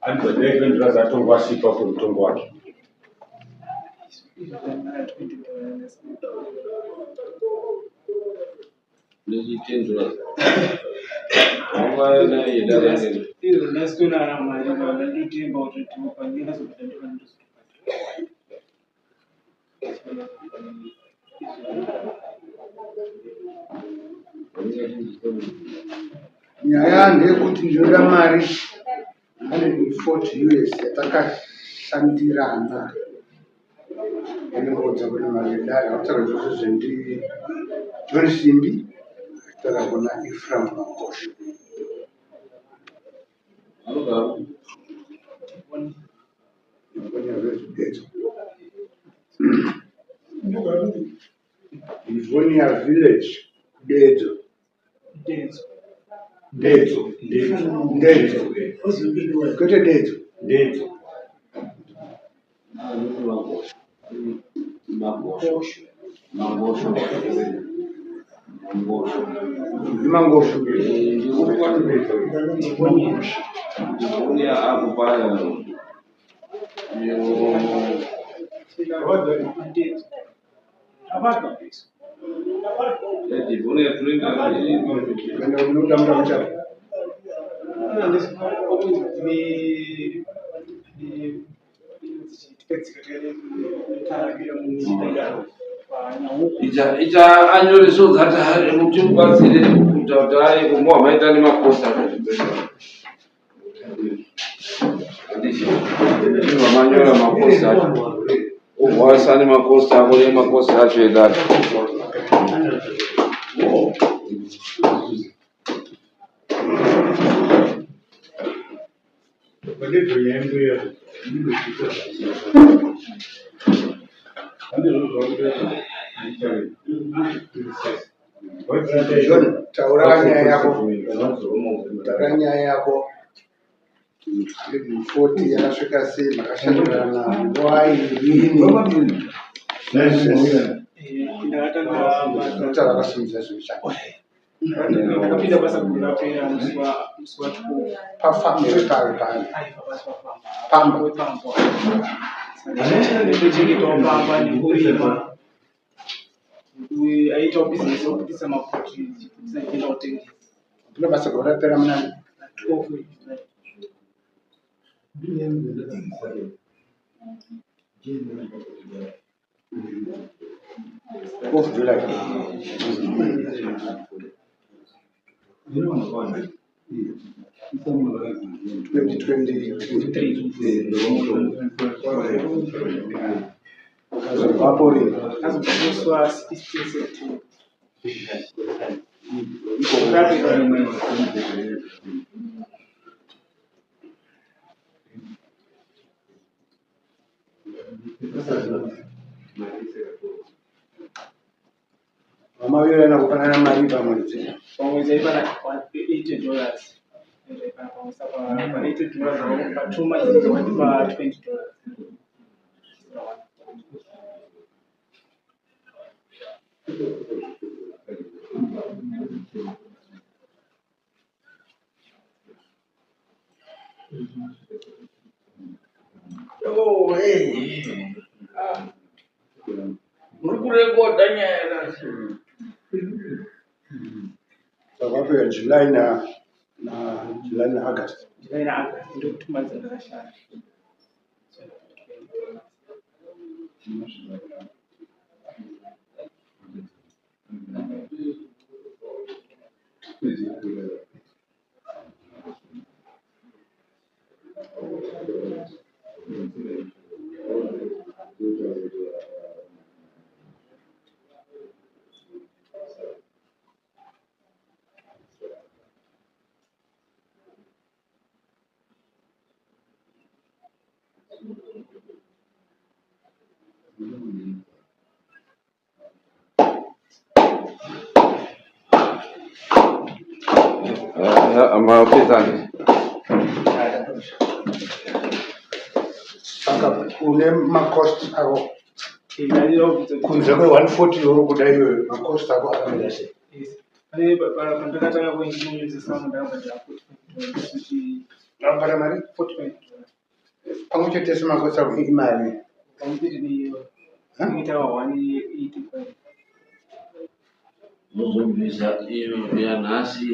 Anza $11 atongwashipa kumutongo wake. Nyaya ndeyekuti ndinoda mari 140 US yatakashandirana inongodza kuti magedari akutaura zvose zvendi John Simbi akutaura kuna Ephraim Makosha. Livonia village Dedzo. Kote Dedzo. Mangosho. Ita anyore so zata hari mutum basire kutawai kumwa maita ni makosa ndicho manyora makosa uwasa ni makosa kule makosa acho edata Tauranya yako 40 yakasvika sei makashandirana wai notara akasimudza zvichako pafamiri pari pamba basa kurapera munani 12 July 2023 Vapori Mama kupanana mari pamwedzi pamwedzi ipana $80 $80 patuma pa $20. Oh, hey. Murikurekoda nyaya Saka July na August. July na August ndio kutuma zakashara. Amapezani. Saka kune macost ako kunze kwe 140 euro kudai iyoyo macost ako akamira sei? pandakatanga kuengineersesa ndakabhadhara kuti Unobhadhara mari 45 pamwe chete semakosi ako imari pamupiti neiyo itawa 185 muzobvisa iyo yanhasi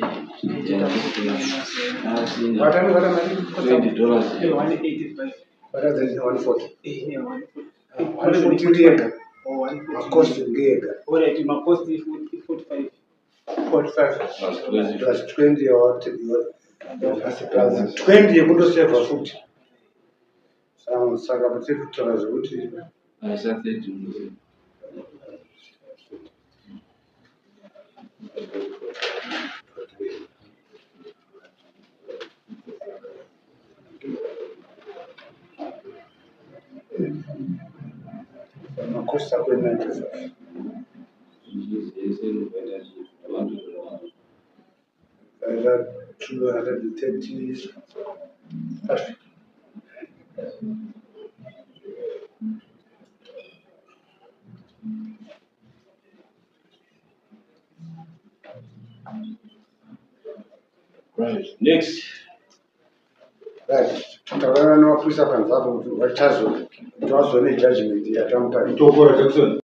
vatanga mari $20 185 bhadhara 140 140 140 yega makosi ngeyega alright makosti 45 45 plus 20 yawaasi plus 20 yekundosevha futi saka patiri kutaura zvekuti aisa 30 makosi ako 95 230 Right. Next. right taurana navaprisa panzvavo kuti vachazone judgment yatamupa Itokora Jackson.